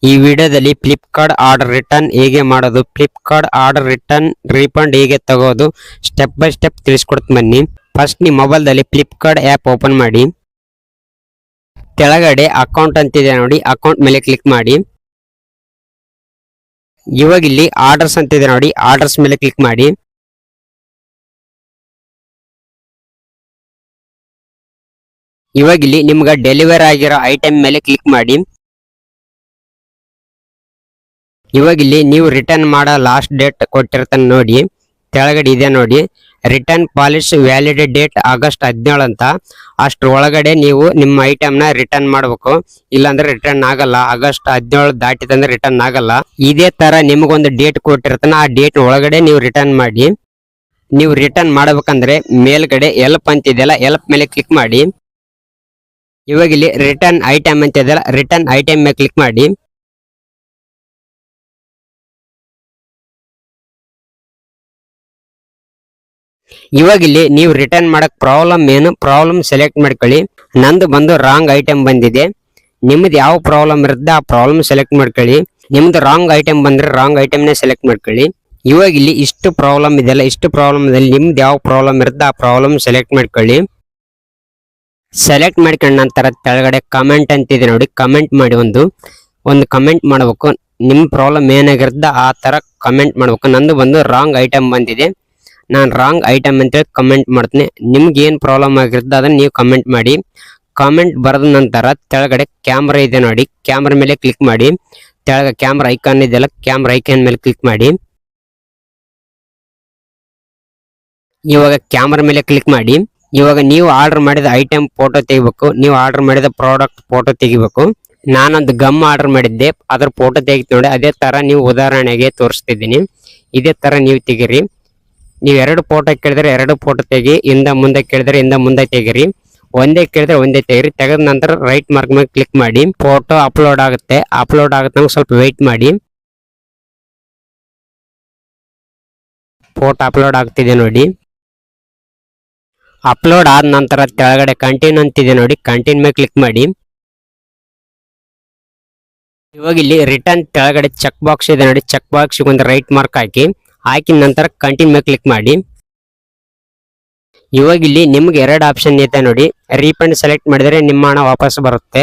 ಈ ವಿಡಿಯೋದಲ್ಲಿ Flipkart order return ಹೇಗೆ ಮಾಡೋದು, ಫ್ಲಿಪ್ಕಾರ್ಟ್ ಆರ್ಡರ್ ರಿಟರ್ನ್ ರೀಫಂಡ್ ಹೇಗೆ ತಗೋದು ಸ್ಟೆಪ್ ಬೈ ಸ್ಟೆಪ್ ತಿಳಿಸ್ಕೊಡ್ತೀನಿ ಬನ್ನಿ. ಫಸ್ಟ್ ನಿಮ್ಮ ಮೊಬೈಲ್ದಲ್ಲಿ ಫ್ಲಿಪ್ಕಾರ್ಟ್ ಆ್ಯಪ್ ಓಪನ್ ಮಾಡಿ. ಕೆಳಗಡೆ ಅಕೌಂಟ್ ಅಂತಿದೆ ನೋಡಿ, ಅಕೌಂಟ್ ಮೇಲೆ ಕ್ಲಿಕ್ ಮಾಡಿ. ಇವಾಗ ಇಲ್ಲಿ ಆರ್ಡರ್ಸ್ ಅಂತಿದೆ ನೋಡಿ, ಆರ್ಡರ್ಸ್ ಮೇಲೆ ಕ್ಲಿಕ್ ಮಾಡಿ. ಇವಾಗ ಇಲ್ಲಿ ನಿಮ್ಗೆ ಡೆಲಿವರಿ ಆಗಿರೋ ಐಟಮ್ ಮೇಲೆ ಕ್ಲಿಕ್ ಮಾಡಿ. ಇವಾಗ ಇಲ್ಲಿ ನೀವು ರಿಟರ್ನ್ ಮಾಡೋ ಲಾಸ್ಟ್ ಡೇಟ್ ಕೊಟ್ಟಿರ್ತಾನೆ ನೋಡಿ, ಕೆಳಗಡೆ ಇದೆ ನೋಡಿ, return policy valid date August 17 ಅಂತ. ಅಷ್ಟ್ರ ಒಳಗಡೆ ನೀವು ನಿಮ್ಮ ಐಟಮ್ನ ರಿಟರ್ನ್ ಮಾಡಬೇಕು, ಇಲ್ಲಾಂದ್ರೆ ರಿಟರ್ನ್ ಆಗಲ್ಲ. ಆಗಸ್ಟ್ 17 ದಾಟಿದಂದ್ರೆ ರಿಟರ್ನ್ ಆಗಲ್ಲ. ಇದೇ ತರ ನಿಮಗೊಂದು ಡೇಟ್ ಕೊಟ್ಟಿರ್ತಾನೆ, ಆ ಡೇಟ್ ಒಳಗಡೆ ನೀವು ರಿಟರ್ನ್ ಮಾಡಿ. ನೀವು ರಿಟರ್ನ್ ಮಾಡಬೇಕಂದ್ರೆ ಮೇಲ್ಗಡೆ ಎಲ್ಪ್ ಅಂತಿದೆಯಲ್ಲ, ಎಲ್ಪ್ ಮೇಲೆ ಕ್ಲಿಕ್ ಮಾಡಿ. ಇವಾಗ ಇಲ್ಲಿ ರಿಟರ್ನ್ ಐಟಮ್ ಅಂತಿದೆಯಲ್ಲ, ರಿಟರ್ನ್ ಐಟಮ್ ಮೇಲೆ ಕ್ಲಿಕ್ ಮಾಡಿ. ಇವಾಗ ಇಲ್ಲಿ ನೀವು ರಿಟರ್ನ್ ಮಾಡಕ್ ಪ್ರಾಬ್ಲಮ್ ಏನು, ಪ್ರಾಬ್ಲಮ್ ಸೆಲೆಕ್ಟ್ ಮಾಡ್ಕೊಳ್ಳಿ. ನಂದು ಬಂದು ರಾಂಗ್ ಐಟಮ್ ಬಂದಿದೆ. ನಿಮ್ದು ಯಾವ ಪ್ರಾಬ್ಲಮ್ ಇರುತ್ತೆ ಆ ಪ್ರಾಬ್ಲಮ್ ಸೆಲೆಕ್ಟ್ ಮಾಡ್ಕೊಳ್ಳಿ. ನಿಮ್ದು ರಾಂಗ್ ಐಟಮ್ ಬಂದ್ರೆ ರಾಂಗ್ ಐಟಮ್ನೇ ಸೆಲೆಕ್ಟ್ ಮಾಡ್ಕೊಳ್ಳಿ. ಇವಾಗ ಇಲ್ಲಿ ಇಷ್ಟು ಪ್ರಾಬ್ಲಮ್ ಇದೆಯಲ್ಲ, ಇಷ್ಟು ಪ್ರಾಬ್ಲಮ್ ಇದೆ, ನಿಮ್ದು ಯಾವ ಪ್ರಾಬ್ಲಮ್ ಇರುತ್ತೆ ಆ ಪ್ರಾಬ್ಲಮ್ ಸೆಲೆಕ್ಟ್ ಮಾಡ್ಕೊಳ್ಳಿ. ಸೆಲೆಕ್ಟ್ ಮಾಡ್ಕೊಂಡ ನಂತರ ಕೆಳಗಡೆ ಕಮೆಂಟ್ ಅಂತಿದೆ ನೋಡಿ, ಕಮೆಂಟ್ ಮಾಡಿ. ಒಂದು ಕಮೆಂಟ್ ಮಾಡಬೇಕು. ನಿಮ್ಮ ಪ್ರಾಬ್ಲಮ್ ಏನಾಗಿರುತ್ತೆ ಆ ತರ ಕಮೆಂಟ್ ಮಾಡ್ಬೇಕು. ನಂದು ಬಂದು ರಾಂಗ್ ಐಟಮ್ ಬಂದಿದೆ, ನಾನು ರಾಂಗ್ ಐಟಮ್ ಅಂತೇಳಿ ಕಮೆಂಟ್ ಮಾಡ್ತೀನಿ. ನಿಮ್ಗೆ ಏನು ಪ್ರಾಬ್ಲಮ್ ಆಗಿರುತ್ತೆ ಅದನ್ನ ನೀವು ಕಮೆಂಟ್ ಮಾಡಿ. ಕಾಮೆಂಟ್ ಬರೆದ ನಂತರ ಕೆಳಗಡೆ ಕ್ಯಾಮ್ರಾ ಇದೆ ನೋಡಿ, ಕ್ಯಾಮ್ರಾ ಮೇಲೆ ಕ್ಲಿಕ್ ಮಾಡಿ. ಕೆಳಗೆ ಕ್ಯಾಮ್ರಾ ಐಕಾನ್ ಇದೆಯಲ್ಲ, ಕ್ಯಾಮ್ರಾ ಐಕಾನ್ ಮೇಲೆ ಕ್ಲಿಕ್ ಮಾಡಿ. ಇವಾಗ ಕ್ಯಾಮ್ರಾ ಮೇಲೆ ಕ್ಲಿಕ್ ಮಾಡಿ. ಇವಾಗ ನೀವು ಆರ್ಡರ್ ಮಾಡಿದ ಐಟಮ್ ಫೋಟೋ ತೆಗಿಬೇಕು, ನೀವು ಆರ್ಡರ್ ಮಾಡಿದ ಪ್ರಾಡಕ್ಟ್ ಫೋಟೋ ತೆಗಿಬೇಕು. ನಾನೊಂದು ಗಮ್ ಆರ್ಡರ್ ಮಾಡಿದ್ದೆ, ಅದ್ರ ಫೋಟೋ ತೆಗಿತು ನೋಡಿ. ಅದೇ ತರ ನೀವು ಉದಾಹರಣೆಗೆ ತೋರಿಸ್ತಿದ್ದೀನಿ. ಇದೇ ತರ ನೀವು ತೆಗಿರಿ. ನೀವು 2 ಫೋಟೋ ಕೇಳಿದ್ರೆ 2 ಫೋಟೋ ತೆಗಿ, ಹಿಂದ ಮುಂದೆ ಕೇಳಿದ್ರೆ ಹಿಂದ ಮುಂದೆ ತೆಗಿರಿ, ಒಂದೇ ಕೇಳಿದ್ರೆ ಒಂದೇ ತೆಗಿರಿ. ತೆಗೆದ ನಂತರ ರೈಟ್ ಮಾರ್ಕ್ ಮೇಲೆ ಕ್ಲಿಕ್ ಮಾಡಿ. ಫೋಟೋ ಅಪ್ಲೋಡ್ ಆಗುತ್ತೆ, ಅಪ್ಲೋಡ್ ಆಗುತ್ತೆ ಸ್ವಲ್ಪ ವೆಯ್ಟ್ ಮಾಡಿ. ಫೋಟೋ ಅಪ್ಲೋಡ್ ಆಗ್ತಿದೆ ನೋಡಿ. ಅಪ್ಲೋಡ್ ಆದ ನಂತರ ಕೆಳಗಡೆ ಕಂಟಿನ್ಯೂ ಅಂತಿದೆ ನೋಡಿ, ಕಂಟಿನ್ಯೂ ಮೇಲೆ ಕ್ಲಿಕ್ ಮಾಡಿ. ಇವಾಗ ಇಲ್ಲಿ ರಿಟರ್ನ್ ಕೆಳಗಡೆ ಚೆಕ್ ಬಾಕ್ಸ್ ಇದೆ ನೋಡಿ, ಚೆಕ್ ಬಾಕ್ಸ್ ಒಂದು ರೈಟ್ ಮಾರ್ಕ್ ಹಾಕಿದ ನಂತರ ಕಂಟಿನ್ಯೂ ಮೇಲೆ ಕ್ಲಿಕ್ ಮಾಡಿ. ಇವಾಗ ಇಲ್ಲಿ ನಿಮ್ಗೆ 2 ಆಪ್ಷನ್ ಇದೆ ನೋಡಿ. ರೀಫಂಡ್ ಸೆಲೆಕ್ಟ್ ಮಾಡಿದ್ರೆ ನಿಮ್ಮ ಹಣ ವಾಪಸ್ ಬರುತ್ತೆ.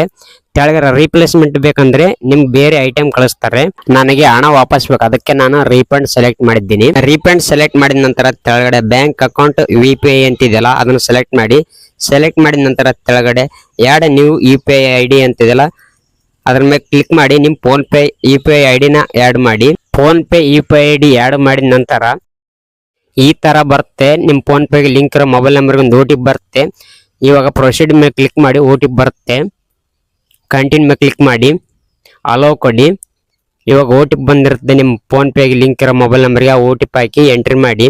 ಕೆಳಗಡೆ ರೀಪ್ಲೇಸ್ಮೆಂಟ್ ಬೇಕಂದ್ರೆ ನಿಮ್ಗೆ ಬೇರೆ ಐಟಮ್ ಕಳಿಸ್ತಾರೆ. ನನಗೆ ಹಣ ವಾಪಸ್ ಬೇಕು, ಅದಕ್ಕೆ ನಾನು ರೀಫಂಡ್ ಸೆಲೆಕ್ಟ್ ಮಾಡಿದ್ದೀನಿ. ರೀಫಂಡ್ ಸೆಲೆಕ್ಟ್ ಮಾಡಿದ ನಂತರ ಕೆಳಗಡೆ ಬ್ಯಾಂಕ್ ಅಕೌಂಟ್ UPI ಅಂತಿದೆಯಲ್ಲ ಅದನ್ನು ಸೆಲೆಕ್ಟ್ ಮಾಡಿ. ಸೆಲೆಕ್ಟ್ ಮಾಡಿದ ನಂತರ ಕೆಳಗಡೆ ಆ್ಯಡ್ ನ್ಯೂ UPI ID ಅಂತಿದೆಯಲ್ಲ ಅದ್ರ ಮೇಲೆ ಕ್ಲಿಕ್ ಮಾಡಿ. ನಿಮ್ಮ ಫೋನ್ ಪೇ UPI ID-ನ ಆ್ಯಡ್ ಮಾಡಿ. Phone pay UPI ID add ಮಾಡಿದ ನಂತರ ಈ ತರ ಬರುತ್ತೆ. ನಿಮ್ಮ ಫೋನ್ ಪೇಗೆ ಲಿಂಕ್ ಇರೋ ಮೊಬೈಲ್ ನಂಬರ್ಗೆ ಒಂದು OTP ಬರುತ್ತೆ. ಇವಾಗ ಪ್ರೊಸೀಡ್ ಮೇಲೆ ಕ್ಲಿಕ್ ಮಾಡಿ, OTP ಬರುತ್ತೆ. ಕಂಟಿನ್ಯೂ ಮೇಲೆ ಕ್ಲಿಕ್ ಮಾಡಿ, ಅಲೋ ಕೊಡಿ. ಇವಾಗ OTP ಬಂದಿರುತ್ತೆ ನಿಮ್ಮ ಫೋನ್ ಪೇಗೆ ಲಿಂಕ್ ಇರೋ ಮೊಬೈಲ್ ನಂಬರ್ಗೆ. ಆ OTP ಹಾಕಿ ಎಂಟ್ರಿ ಮಾಡಿ.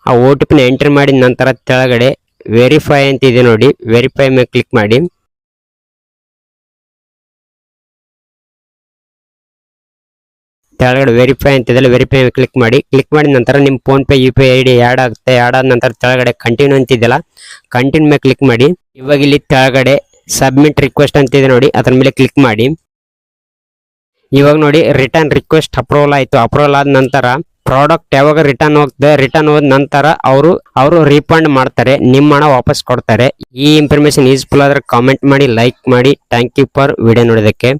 ಆ OTP-ನ ಎಂಟ್ರಿ ಮಾಡಿದ ನಂತರ ಕೆಳಗಡೆ ವೆರಿಫೈ ಅಂತ ಇದೆ ನೋಡಿ, ವೆರಿಫೈ ಮೇಲೆ ಕ್ಲಿಕ್ ಮಾಡಿ. ಕೆಳಗಡೆ ವೆರಿಫೈ ಅಂತಿದೆಲ್ಲ, ವೆರಿಫೈ ಕ್ಲಿಕ್ ಮಾಡಿ. ಕ್ಲಿಕ್ ಮಾಡಿದ ನಂತರ ನಿಮ್ಮ phone pay UPI ID add ಆಗುತ್ತೆ. ಆ್ಯಡ್ ಆದ ನಂತರ ಕೆಳಗಡೆ ಕಂಟಿನ್ಯೂ ಅಂತಿದೆಯಲ್ಲ, ಕಂಟಿನ್ಯೂ ಮೇಲೆ ಕ್ಲಿಕ್ ಮಾಡಿ. ಇವಾಗ ಇಲ್ಲಿ ಕೆಳಗಡೆ ಸಬ್ಮಿಟ್ ರಿಕ್ವೆಸ್ಟ್ ಅಂತಿದೆ ನೋಡಿ, ಅದ್ರ ಮೇಲೆ ಕ್ಲಿಕ್ ಮಾಡಿ. ಇವಾಗ ನೋಡಿ ರಿಟರ್ನ್ ರಿಕ್ವೆಸ್ಟ್ ಅಪ್ರೂವಲ್ ಆಯ್ತು. ಅಪ್ರೂವಲ್ ಆದ ನಂತರ ಪ್ರಾಡಕ್ಟ್ ಯಾವಾಗ ರಿಟರ್ನ್ ಹೋಗ್ತದೆ, ರಿಟರ್ನ್ ಹೋದ ನಂತರ ಅವರು ರೀಫಂಡ್ ಮಾಡ್ತಾರೆ, ನಿಮ್ಮ ಹಣ ವಾಪಸ್ ಕೊಡ್ತಾರೆ. ಈ ಇನ್ಫಾರ್ಮೇಶನ್ ಯೂಸ್ಫುಲ್ ಆದ್ರೆ ಕಾಮೆಂಟ್ ಮಾಡಿ, ಲೈಕ್ ಮಾಡಿ. ಥ್ಯಾಂಕ್ ಯು ಫಾರ್ ವಿಡಿಯೋ ನೋಡೋದಕ್ಕೆ.